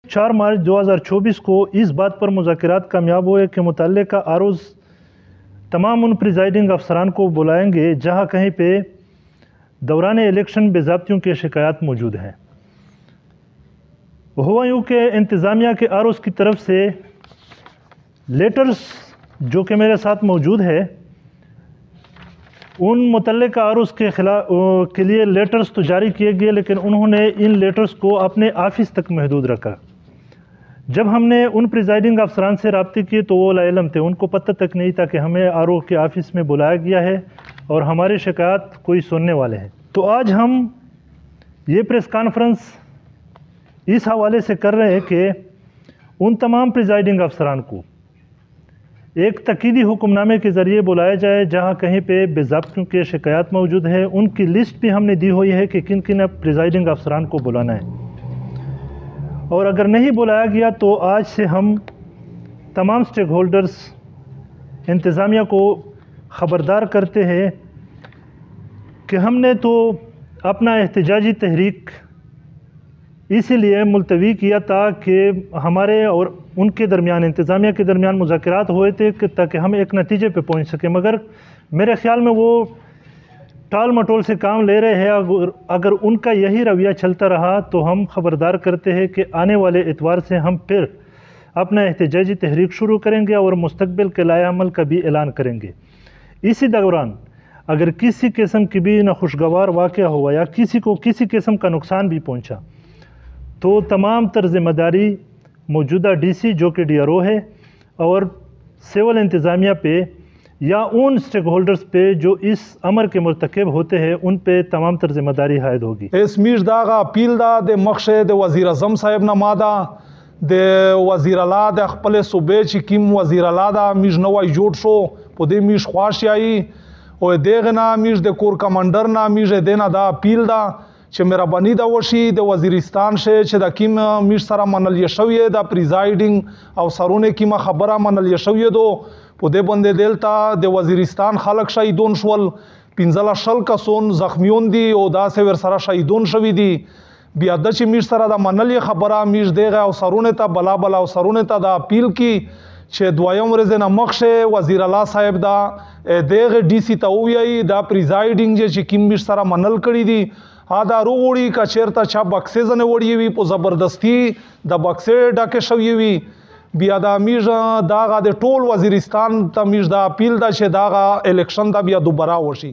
4 मार्च 2024 को इस बात पर मुज़ाकरात कामयाब हुए कि मुतल्लिका आरोज़ तमाम उन प्रिजाइडिंग अफसरान को बुलाएंगे जहां कहीं पे दौरान इलेक्शन बेज़ाब्तियों की शिकायत मौजूद हैं। हुआ यूँ कि इंतज़ामिया के आरोज़ की तरफ से लेटर्स जो कि मेरे साथ मौजूद है, उन मुतल्लिका आरोज़ के लिए लेटर्स तो जारी किए गए, लेकिन उन्होंने इन लेटर्स को अपने ऑफिस तक महदूद रखा। जब हमने उन प्रिजाइडिंग अफसरान से रब्ते किए तो वो लाइलम थे, उनको पता तक नहीं था कि हमें आरओ के ऑफिस में बुलाया गया है और हमारी शिकायत कोई सुनने वाले हैं। तो आज हम ये प्रेस कॉन्फ्रेंस इस हवाले से कर रहे हैं कि उन तमाम प्रिजाइडिंग अफसरान को एक तकीदी हुक्मनामे के ज़रिए बुलाया जाए जहां कहीं पे बेज़ाब्तियों की शिकायत मौजूद है। उनकी लिस्ट भी हमने दी हुई है कि किन किन प्रिजाइडिंग अफसरान को बुलाना है, और अगर नहीं बुलाया गया तो आज से हम तमाम स्टेक होल्डर्स इंतज़ामिया को ख़बरदार करते हैं कि हमने तो अपना एहतजाजी तहरीक इसीलिए मुलतवी किया था कि हमारे और उनके दरमियान, इंतज़ामिया के दरमियान मुज़ाकरात हुए थे ताकि हम एक नतीजे पे पहुंच सकें, मगर मेरे ख़्याल में वो टाल मटोल से काम ले रहे हैं। अगर उनका यही रवैया चलता रहा तो हम ख़बरदार करते हैं कि आने वाले इतवार से हम फिर अपना एहतजाजी तहरीक शुरू करेंगे और मुस्तक़बिल के लाए अमल का भी ऐलान करेंगे। इसी दौरान अगर किसी किस्म की भी नाखुशगवार वाक़या हुआ या किसी को किसी किस्म का नुकसान भी पहुँचा तो तमाम तर ज़िम्मेदारी मौजूदा डीसी जो कि DRO है और सिविल इंतज़ामिया पे या उन स्टेक होल्डर्स पे जो इस अमर के मुर्तकब होते हैं उन पे तमाम तर ज़िम्मेदारी हायद होगी। इस मीर दागा अपील दा दे मख्शे दे वज़ीर आज़म साहब नमादा दे वज़ीर अला दे खपल सूबे चिकिम वज़ीर अला दा मीज नवाई जोड़ शो पुदे मीज ख्वाश आई और देगना मीज दे कोर कमांडर ना मीज देना दा अपील दा چې مهرباني دا وشي د وزیرستان شه چې د کیم میش سره منل یشوی دا پریزایډینګ او سرونه کیمه خبره منل یشوی دو په دې باندې دلتا د وزیرستان خلک شهیدون شول 15 شل کسون زخمیون دي او دا سه ور سره شهیدون شوی دي بیا د چې میش سره د منل خبره میش دیغه او سرونه ته بلا بلا او سرونه ته دا اپیل کی چې دویم ورځ نه مخشه وزیر الله صاحب دا دیغه DC ته وی دا پریزایډینګ چې کیم میش سره منل کړی دي دا روغوړي کا چیرته چا بکسې زنه وړي وي په زبردستی د بکسې ډکه شوی وي بیا دا میج داغه د ټول وزیرستان ته میج دا اپیل دا چې داغه الیکشن دا بیا دوباره وشي.